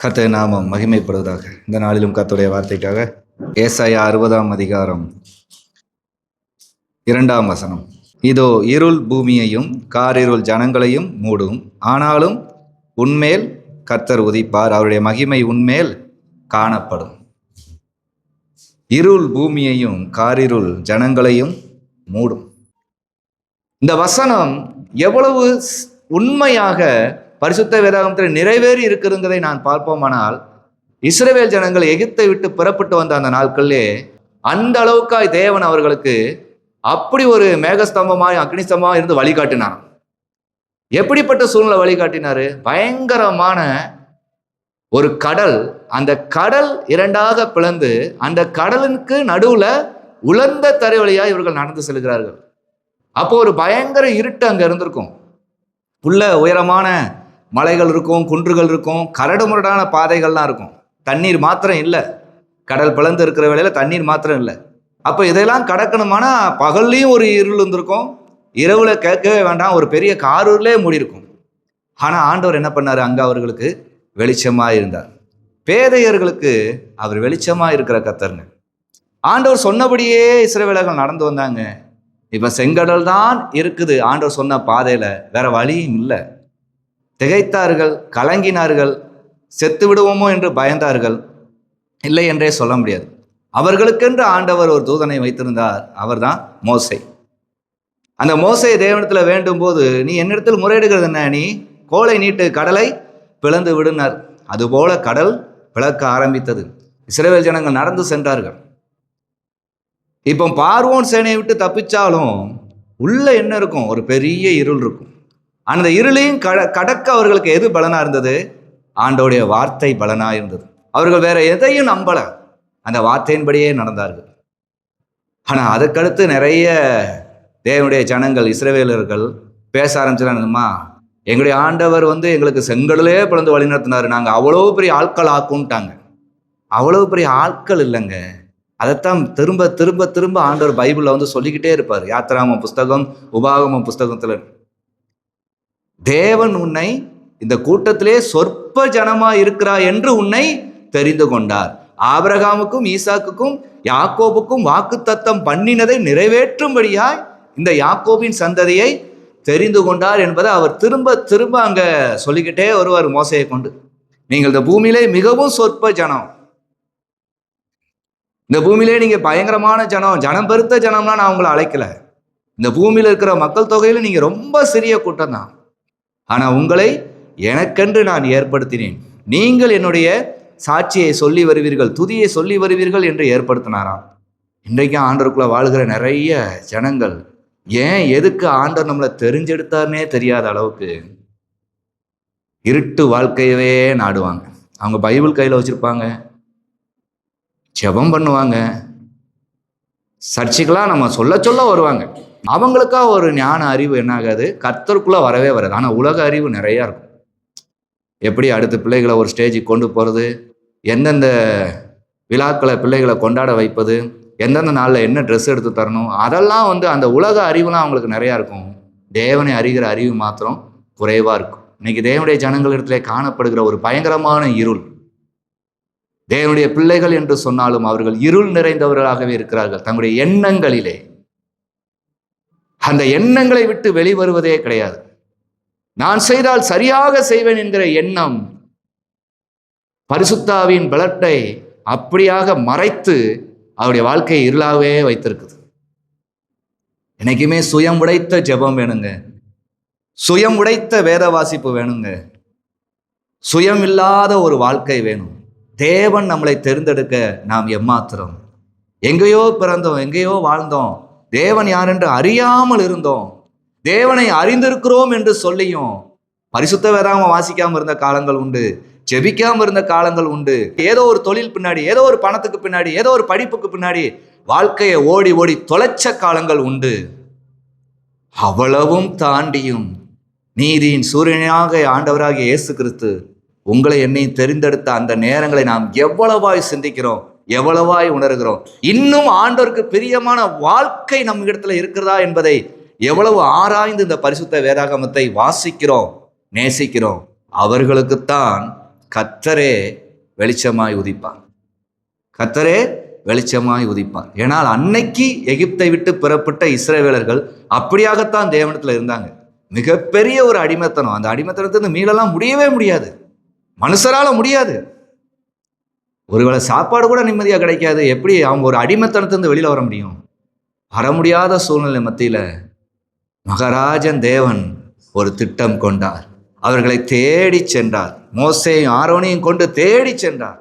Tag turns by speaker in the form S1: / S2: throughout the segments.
S1: கர்த்தர் நாமம் மகிமைப்படுவதாக. இந்த நாளிலும் கர்த்தருடைய வார்த்தைக்காக ஏசாயா 60ஆம் அதிகாரம் 2ஆம் வசனம். இதோ இருள் பூமியையும் காரிருள் ஜனங்களையும் மூடும், ஆனாலும் உன்மேல் கர்த்தர் உதிப்பார், அவருடைய மகிமை உன்மேல் காணப்படும். இருள் பூமியையும் காரிருள் ஜனங்களையும் மூடும். இந்த வசனம் எவ்வளவு உண்மையாக பரிசுத்த வேதாகமத்தில் நிறைவேறி இருக்குதுங்கிறதை நான் பார்ப்போமானால், இஸ்ரவேல் ஜனங்கள் எகிப்தை விட்டு புறப்பட்டு வந்த அந்த நாட்களிலே அந்த அளவுக்காய் தேவன் அவர்களுக்கு அப்படி ஒரு மேகஸ்தம்பமாய் அக்னிஸ்தம்பமாய் இருந்து வழிகாட்டினார். எப்படிப்பட்ட சூழ்நிலை வழிகாட்டினாரு? பயங்கரமான ஒரு கடல், அந்த கடல் இரண்டாக பிளந்து அந்த கடலுக்கு நடுவுல உலர்ந்த தரை வழியா இவர்கள் நடந்து செல்கிறார்கள். அப்போ ஒரு பயங்கர இருட்டு அங்க இருந்திருக்கும். உள்ள உயரமான மலைகள் இருக்கும், குன்றுகள் இருக்கும், கரடு முரடான பாதைகள்லாம் இருக்கும். தண்ணீர் மாத்திரம் இல்லை, கடல் பிளந்து இருக்கிற வேளையில தண்ணீர் மாத்திரம் இல்லை. அப்போ இதெல்லாம் கடக்கணுமானா பகல்லையும் ஒரு இருள் இருந்திருக்கும், இரவுல கேட்கவே வேண்டாம், ஒரு பெரிய காரூர்லே மூடி இருக்கும். ஆனால் ஆண்டவர் என்ன பண்ணாரு? அங்கே அவர்களுக்கு வெளிச்சமாக இருந்தார். பேதையர்களுக்கு அவர் வெளிச்சமாக இருக்கிற கர்த்தருங்க. ஆண்டவர் சொன்னபடியே இஸ்ரவேலர்கள் நடந்து வந்தாங்க. இப்போ செங்கடல் தான் இருக்குது ஆண்டவர் சொன்ன பாதையில, வேற வழியும் இல்லை. திகைத்தார்கள், கலங்கினார்கள், செத்து விடுவோமோ என்று பயந்தார்கள். இல்லை என்றே சொல்ல முடியாது. அவர்களுக்கென்று ஆண்டவர் ஒரு தூதனை வைத்திருந்தார், அவர்தான் மோசே. அந்த மோசே தேவனிடத்தில் வேண்டும் போது, நீ என்னிடத்தில் முறையிடுகிறது என்ன? நீ கோலை நீட்டு, கடலை பிளந்து விடுனார். அதுபோல கடல் பிளக்க ஆரம்பித்தது. இஸ்ரவேல் ஜனங்கள் நடந்து சென்றார்கள். இப்போ பார்வோன் சேனையை விட்டு தப்பிச்சாலும் உள்ள என்ன இருக்கும்? ஒரு பெரிய இருள் இருக்கும். அந்த இருளையும் கடக்க அவர்களுக்கு எது பலனா இருந்தது? ஆண்டவருடைய வார்த்தை பலனா இருந்தது. அவர்கள் வேற எதையும் நம்பல, அந்த வார்த்தையின்படியே நடந்தார்கள். ஆனா அதுக்கடுத்து நிறைய தேவனுடைய ஜனங்கள், இஸ்ரவேலர்கள் பேச ஆரம்பிச்சாங்கம்மா, எங்களுடைய ஆண்டவர் எங்களுக்கு செங்கடலே பிளந்து வழி நடத்தினாரு, நாங்கள் அவ்வளோ பெரிய ஆட்கள் ஆக்கும்ட்டாங்க. அவ்வளவு பெரிய ஆட்கள் இல்லைங்க. அதைத்தான் திரும்ப திரும்ப திரும்ப ஆண்டவர் பைபிளில் சொல்லிக்கிட்டே இருப்பார். யாத்திராகமம் புஸ்தகம், உபாகமம் புஸ்தகத்தில், தேவன் உன்னை இந்த கூட்டத்திலே சொற்ப ஜனமா இருக்கிறாய் என்று உன்னை தெரிந்து கொண்டார். ஆபிரகாமுக்கும் ஈசாக்குக்கும் யாக்கோபுக்கும் வாக்குத்தத்தம் பண்ணினதை நிறைவேற்றும்படியாய் இந்த யாக்கோபின் சந்ததியை தெரிந்து கொண்டார் என்பதை அவர் திரும்ப திரும்ப அங்க சொல்லிக்கிட்டே வருவார் மோசையை கொண்டு. நீங்கள் இந்த பூமியிலே மிகவும் சொற்ப ஜனம், இந்த பூமியிலே நீங்க பயங்கரமான ஜனம், ஜனம் பெருத்த ஜனம்னா நான் உங்களை அழைக்கல. இந்த பூமியில இருக்கிற மக்கள் தொகையில நீங்க ரொம்ப சிறிய கூட்டம் தான். ஆனா உங்களை எனக்கென்று நான் ஏற்படுத்தினேன், நீங்கள் என்னுடைய சாட்சியை சொல்லி வருவீர்கள், துதியை சொல்லி வருவீர்கள் என்று ஏற்படுத்தினாராம். இன்றைக்கும் ஆண்டவருக்குள்ள வாழ்கிற நிறைய ஜனங்கள் ஏன் எதுக்கு ஆண்டவர் நம்மளை தெரிஞ்செடுத்தார்னே தெரியாத அளவுக்கு இருட்டு வாழ்க்கையவே நாடுவாங்க. அவங்க பைபிள் கையில் வச்சிருப்பாங்க, ஜெபம் பண்ணுவாங்க, சர்ச்சைக்கெல்லாம் நம்ம சொல்ல சொல்ல வருவாங்க. அவங்களுக்கா ஒரு ஞான அறிவு என்ன ஆகாது? கர்த்தருக்குள்ள வரவே வராது. ஆனால் உலக அறிவு நிறையா இருக்கும். எப்படி அடுத்த பிள்ளைகளை ஒரு ஸ்டேஜுக்கு கொண்டு போகிறது, எந்தெந்த விழாக்களை பிள்ளைகளை கொண்டாட வைப்பது, எந்தெந்த நாளில் என்ன ட்ரெஸ் எடுத்து தரணும், அதெல்லாம் அந்த உலக அறிவுலாம் அவங்களுக்கு நிறையா இருக்கும். தேவனை அறிகிற அறிவு மாத்திரம் குறைவாக இருக்கும். இன்னைக்கு தேவனுடைய ஜனங்களிடத்திலே காணப்படுகிற ஒரு பயங்கரமான இருள். தேவனுடைய பிள்ளைகள் என்று சொன்னாலும் அவர்கள் இருள் நிறைந்தவர்களாகவே இருக்கிறார்கள். தங்களுடைய எண்ணங்களிலே அந்த எண்ணங்களை விட்டு வெளிவருவதே கிடையாது. நான் செய்தால் சரியாக செய்வேன் என்கிற எண்ணம் பரிசுத்தாவின் பலத்தை அப்படியாக மறைத்து அவருடைய வாழ்க்கையை இருளாகவே வைத்திருக்குது. என்னைக்குமே சுயம் உடைத்த ஜெபம் வேணுங்க, சுயம் உடைத்த வேத வாசிப்பு வேணுங்க, சுயம் இல்லாத ஒரு வாழ்க்கை வேணும். தேவன் நம்மளை தெரிந்தெடுக்க நாம் எம்மாத்திரம், எங்கேயோ பிறந்தோம், எங்கேயோ வாழ்ந்தோம், தேவன் யார் என்று அறியாமல் இருந்தோம், தேவனை அறிந்திருக்கிறோம் என்று சொல்லியும் பரிசுத்த வேதாகமம் வாசிக்காம இருந்த காலங்கள் உண்டு, ஜெபிக்காம இருந்த காலங்கள் உண்டு. ஏதோ ஒரு தொழில் பின்னாடி, ஏதோ ஒரு பணத்துக்கு பின்னாடி, ஏதோ ஒரு படிப்புக்கு பின்னாடி வாழ்க்கையை ஓடி ஓடி தொலைச்ச காலங்கள் உண்டு. அவ்வளவும் தாண்டியும் நீதியின் சூரியனாக ஆண்டவராகிய இயேசு கிறிஸ்து உங்களை என்னையும் தெரிந்தெடுத்த அந்த நேரங்களை நாம் எவ்வளவாய் சிந்திக்கிறோம், எவ்வளவாய் உணர்கிறோம். இன்னும் ஆண்டவருக்கு பிரியமான வாழ்க்கை நம் இடத்துல இருக்கிறதா என்பதை எவ்வளவு ஆராய்ந்து இந்த பரிசுத்த வேதாகமத்தை வாசிக்கிறோம், நேசிக்கிறோம். அவர்களுக்குத்தான் கர்த்தரே வெளிச்சமாய் உதிப்பார். கர்த்தரே வெளிச்சமாய் உதிப்பார். ஏனால் அன்னைக்கு எகிப்தை விட்டு புறப்பட்ட இஸ்ரவேலர்கள் அப்படியாகத்தான் தேவனத்தில் இருந்தாங்க. மிகப்பெரிய ஒரு அடிமைத்தனம். அந்த அடிமைத்தனத்திலிருந்து மீளலாம் முடியவே முடியாது, மனுஷரால முடியாது. ஒருவேளை சாப்பாடு கூட நிம்மதியாக கிடைக்காது. எப்படி அவங்க ஒரு அடிமைத்தனத்திலிருந்து வெளியில வர முடியும்? வர முடியாத சூழ்நிலை மத்தியில மகாராஜன் தேவன் ஒரு திட்டம் கொண்டார். அவர்களை தேடி சென்றார். மோசேயும் ஆரோனையும் கொண்டு தேடி சென்றார்.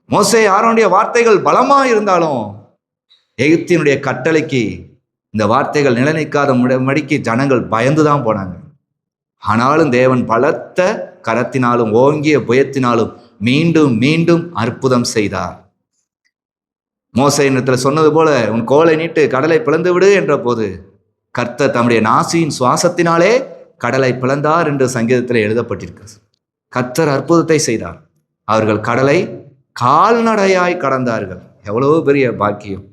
S1: மோசே ஆரோனுடைய வார்த்தைகள் பலமா இருந்தாலும் எகிப்தினுடைய கட்டளைக்கு இந்த வார்த்தைகள் நிலைநிற்காத மடிக்கு ஜனங்கள் பயந்துதான் போனாங்க. ஆனாலும் தேவன் பலத்த கரத்தினாலும் ஓங்கிய புயத்தினாலும் மீண்டும் மீண்டும் அற்புதம் செய்தார். மோசேயினிடத்தில் சொன்னது போல உன் கோலை நீட்டு கடலை பிளந்து விடு என்ற போது கர்த்தர் தம்முடைய நாசியின் சுவாசத்தினாலே கடலை பிளந்தார் என்று சங்கீதத்தில் எழுதப்பட்டிருக்கிறது. கர்த்தர் அற்புதத்தை செய்தார். அவர்கள் கடலை கால்நடையாய் கடந்தார்கள். எவ்வளவு பெரிய பாக்கியம்!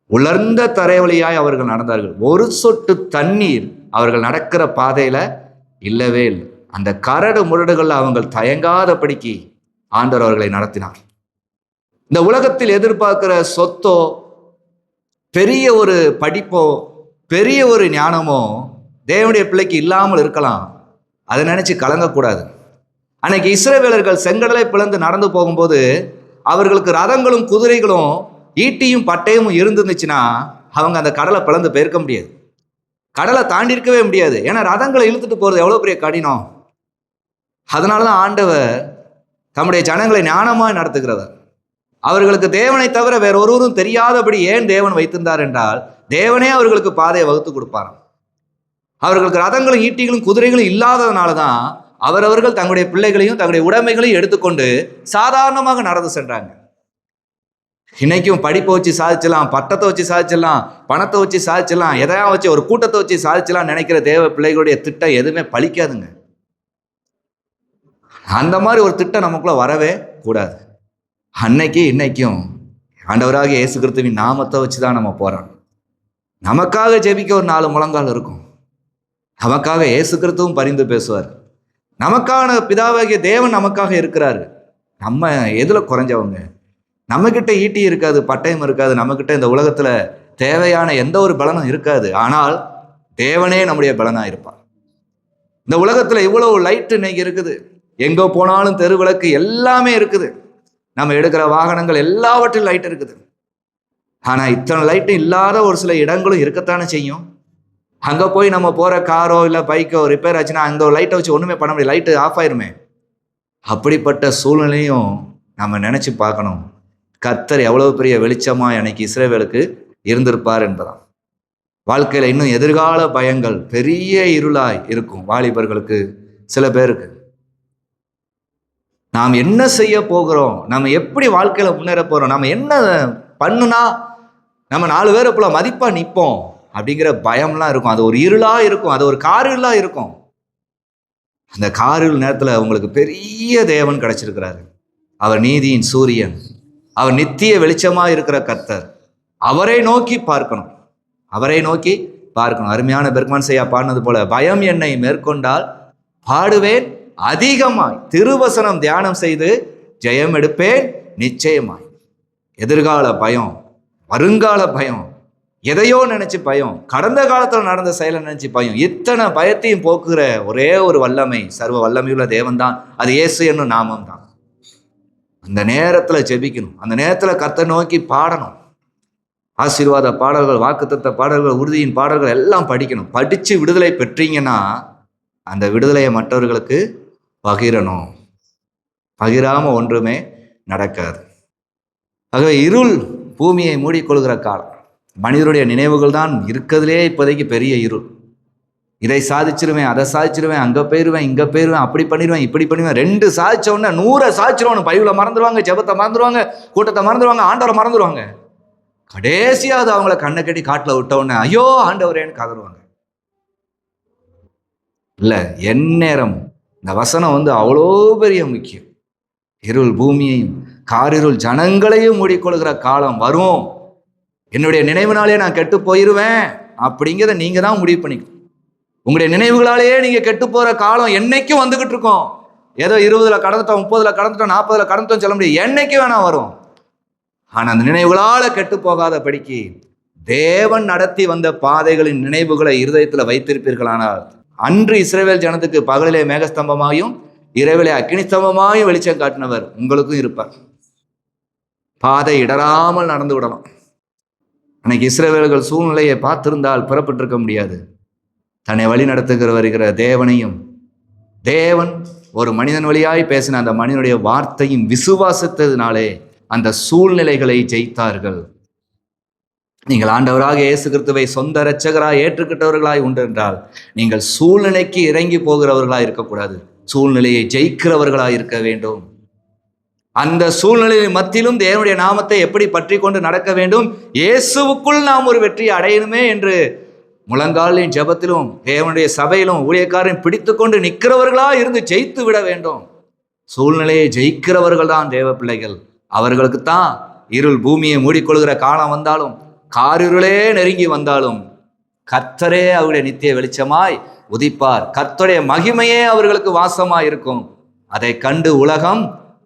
S1: உலர்ந்த தரைவழியாய் அவர்கள் நடந்தார்கள். ஒரு சொட்டு தண்ணீர் அவர்கள் நடக்கிற பாதையில இல்லவே இல்லை. அந்த கரடு முரடுகள் அவங்க தயங்காதபடிக்கு ஆண்டவர் அவர்களை நடத்தினார். இந்த உலகத்தில் எதிர்பார்க்கிற சொத்தோ, பெரிய ஒரு படிப்போ, பெரிய ஒரு ஞானமோ தேவனுடைய பிள்ளைக்கு இல்லாமல் இருக்கலாம். அதை நினைச்சு கலங்கக்கூடாது. அன்னைக்கு இஸ்ரவேலர்கள் செங்கடலை பிளந்து நடந்து போகும்போது அவர்களுக்கு ரதங்களும் குதிரைகளும் ஈட்டியும் பட்டயமும் இருந்துச்சுன்னா அவங்க அந்த கடலை பிளந்து பெயர்க்க முடியாது, கடலை தாண்டி இருக்கவே முடியாது. ஏன்னா ரதங்களை இழுத்துட்டு போறது எவ்வளவு பெரிய கடினம். அதனாலதான் ஆண்டவர் தம்முடைய ஜனங்களை ஞானமாய் நடத்துகிறவர். அவர்களுக்கு தேவனை தவிர வேற ஒருவரும் தெரியாதபடி ஏன் தேவன் வைத்திருந்தார் என்றால், தேவனே அவர்களுக்கு பாதையை வகுத்து கொடுப்பாராம். அவர்களுக்கு ரதங்களும் ஈட்டிகளும் குதிரைகளும் இல்லாததுனாலதான் அவரவர்கள் தங்களுடைய பிள்ளைகளையும் தங்களுடைய உடைமைகளையும் எடுத்துக்கொண்டு சாதாரணமாக நடந்து சென்றாங்க. இன்னைக்கும் படிப்பை வச்சு சாதிச்சலாம், பட்டத்தை வச்சு சாதிச்சிடலாம், பணத்தை வச்சு சாதிச்சிடலாம், எதையா வச்சு ஒரு கூட்டத்தை வச்சு சாதிச்சலாம் நினைக்கிற தேவ பிள்ளைகளுடைய திட்டம் எதுவுமே பலிக்காதுங்க. அந்த மாதிரி ஒரு திட்டம் நமக்குள்ள வரவே கூடாது. அன்னைக்கு இன்னைக்கும் ஆண்டவராகிய இயேசு கிறிஸ்துவின் நாமத்தை வச்சுதான் நம்ம போறோம். நமக்காக ஜெபிக்க ஒரு 4 முழங்கால் இருக்கும். நமக்காக இயேசு கிறிஸ்துவும் பரிந்து பேசுவார். நமக்கான பிதாவாகிய தேவன் நமக்காக இருக்கிறாரு. நம்ம எதுல குறைஞ்சவங்க? நம்ம கிட்ட ஈட்டி இருக்காது, பட்டயம் இருக்காது, நம்ம கிட்ட இந்த உலகத்துல தேவையான எந்த ஒரு பலனும் இருக்காது. ஆனால் தேவனே நம்முடைய பலனா இருப்பார். இந்த உலகத்துல இவ்வளவு லைட் இன்னைக்கு இருக்குது. எங்க போனாலும் தெரு விளக்கு எல்லாமே இருக்குது. நம்ம எடுக்கிற வாகனங்கள் எல்லாவற்றிலும் லைட் இருக்குது. ஆனா இத்தனை லைட்டும் இல்லாத ஒரு சில இடங்களும் இருக்கத்தானே செய்யும். அங்க போய் நம்ம போற காரோ இல்ல பைக்கோ ரிப்பேர் ஆச்சுன்னா அந்த லைட்டை வச்சு ஒண்ணுமே பண்ண முடியாது, லைட்டு ஆஃப் ஆயிருமே. அப்படிப்பட்ட சூழ்நிலையும் நம்ம நினைச்சு பார்க்கணும். கர்த்தர் எவ்வளவு பெரிய வெளிச்சமா அன்னைக்கு இஸ்ரவேலுக்கு இருந்திருப்பார் என்பதாம். வாழ்க்கையில இன்னும் எதிர்கால பயங்கள் பெரிய இருளாய் இருக்கும் வாலிபர்களுக்கு, சில பேருக்கு. நாம் என்ன செய்ய போகிறோம், நம்ம எப்படி வாழ்க்கையில முன்னேற போறோம், நம்ம என்ன பண்ணுனா நம்ம 4 பேரை போல மதிப்பா நிற்போம் அப்படிங்கிற பயம்லாம் இருக்கும். அது ஒரு இருளா இருக்கும், அது ஒரு காரிருளா இருக்கும். அந்த காரிருள் நேரத்துல உங்களுக்கு பெரிய தேவன் கிடைச்சிருக்கிறாரு. அவர் நீதியின் சூரியன், அவர் நித்திய வெளிச்சமா இருக்கிற கர்த்தர். அவரை நோக்கி பார்க்கணும், அவரை நோக்கி பார்க்கணும். அருமையான பெர்க்மன் செய்யா பாடினது போல, பயம் என்னை மேற்கொண்டால் பாடுவேன் அதிகமாய், திருவசனம் தியானம் செய்து ஜெயம் எடுப்பேன் நிச்சயமாய். எதிர்கால பயம், வருங்கால பயம், எதையோ நினைச்சு பயம், கடந்த காலத்துல நடந்த செயலை நினைச்சு பயம், இத்தனை பயத்தையும் போக்குகிற ஒரே ஒரு வல்லமை, சர்வ வல்லமையுள்ள தேவன் தான். அது இயேசு என்னும் நாமம் தான். அந்த நேரத்துல ஜெபிக்கணும், அந்த நேரத்துல கர்த்தரை நோக்கி பாடணும். ஆசீர்வாத பாடல்கள், வாக்குத்தத்த பாடல்கள், உறுதியின் பாடல்கள் எல்லாம் படிக்கணும். படிச்சு விடுதலை பெற்றீங்கன்னா அந்த விடுதலையை மற்றவர்களுக்கு பகிரணும். பகிராம ஒன்றுமே நடக்காது. ஆகவே இருள் பூமியை மூடிக்கொள்கிற காலம். மனிதனுடைய நினைவுகள் தான் இருக்கிறதுலே இப்போதைக்கு பெரிய இருள். இதை சாதிச்சிருவேன், அதை சாதிச்சிருவேன், அங்கே போயிடுவேன், இங்கே போயிடுவேன், அப்படி பண்ணிடுவேன், இப்படி பண்ணிடுவேன். 2 சாதிச்ச உடனே 100 சாதிச்சிருவானு. பைபிளை மறந்துடுவாங்க, ஜெபத்தை மறந்துடுவாங்க, கூட்டத்தை மறந்துடுவாங்க, ஆண்டவரை மறந்துடுவாங்க. கடைசியாவது அவங்கள கண்ணை கட்டி காட்டில் விட்ட உடனே ஐயோ ஆண்டவரேன்னு கதறுவாங்க. இல்லை, என் நேரம் இந்த வசனம் அவ்வளோ பெரிய முக்கியம். இருள் பூமியையும் காரிருள் ஜனங்களையும் மூடிக்கொள்கிற காலம் வரும். என்னுடைய நினைவுனாலே நான் கெட்டு போயிடுவேன் அப்படிங்கிறத நீங்க தான் முடிவு பண்ணிக்கணும். உங்களுடைய நினைவுகளாலேயே நீங்க கெட்டு போற காலம் என்னைக்கும் வந்துகிட்டு இருக்கோம். ஏதோ 20ல கடந்துட்டோம், 30ல கடந்துட்டோம், 40ல கடந்துட்டோம் சொல்ல முடியாது. என்னைக்கு வேணா வரும். ஆனா அந்த நினைவுகளால கெட்டு போகாத படிக்கு தேவன் நடத்தி வந்த பாதைகளின் நினைவுகளை இருதயத்துல வைத்திருப்பீர்களானால், அன்று இஸ்ரவேல் ஜனத்துக்கு பகலிலே மேகஸ்தம்பமாயும் இரவிலே அக்கினி ஸ்தம்பமாயும் வெளிச்சம் காட்டினவர் உங்களுக்கும் இருப்பார். பாதை இடராமல் நடந்து விடலாம். அன்னைக்கு இஸ்ரவேலர்கள் சூழ்நிலையை பார்த்திருந்தால் புறப்பட்டிருக்க முடியாது. தன்னை வழி நடத்துகிற வருகிற தேவனையும், தேவன் ஒரு மனிதன் வழியாய் பேசின அந்த மனிதனுடைய வார்த்தையும் விசுவாசித்ததினாலே அந்த சூழ்நிலைகளை ஜெயித்தார்கள். நீங்கள் ஆண்டவராக இயேசு கிறிஸ்துவை சொந்த இரட்சகராய் ஏற்றுக்கிட்டவர்களாய் உண்டு என்றால், நீங்கள் சூழ்நிலைக்கு இறங்கி போகிறவர்களாய் இருக்கக்கூடாது, சூழ்நிலையை ஜெயிக்கிறவர்களாய் இருக்க வேண்டும். அந்த சூழ்நிலையின் மத்தியிலும் தேவனுடைய நாமத்தை எப்படி பற்றி கொண்டு நடக்க வேண்டும், இயேசுவுக்குள் நாம் ஒரு வெற்றியை அடையணுமே என்று முழங்காலின் ஜெபத்திலும் தேவனுடைய சபையிலும் ஊழியக்காரன் பிடித்து கொண்டு நிற்கிறவர்களா இருந்து ஜெயித்து விட வேண்டும். சூழ்நிலையை ஜெயிக்கிறவர்கள் தான் தேவ பிள்ளைகள். அவர்களுக்குத்தான் இருள் பூமியை மூடிக்கொள்கிற காலம் வந்தாலும், காரிருளே நெருங்கி வந்தாலும் கர்த்தரே அவருடைய நித்திய வெளிச்சமாய் உதிப்பார். கர்த்தருடைய மகிமையே அவர்களுக்கு வாசமாய் இருக்கும். அதை கண்டு உலகம்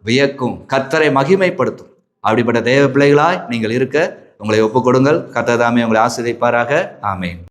S1: வியக்கும், கர்த்தரை மகிமைப்படுத்தும். அப்படிப்பட்ட தேவ பிள்ளைகளாய் நீங்கள் இருக்க உங்களை ஒப்புக் கொடுங்கள். கர்த்தர் தாமே உங்களை ஆசீர்வதிப்பாராக. ஆமென்.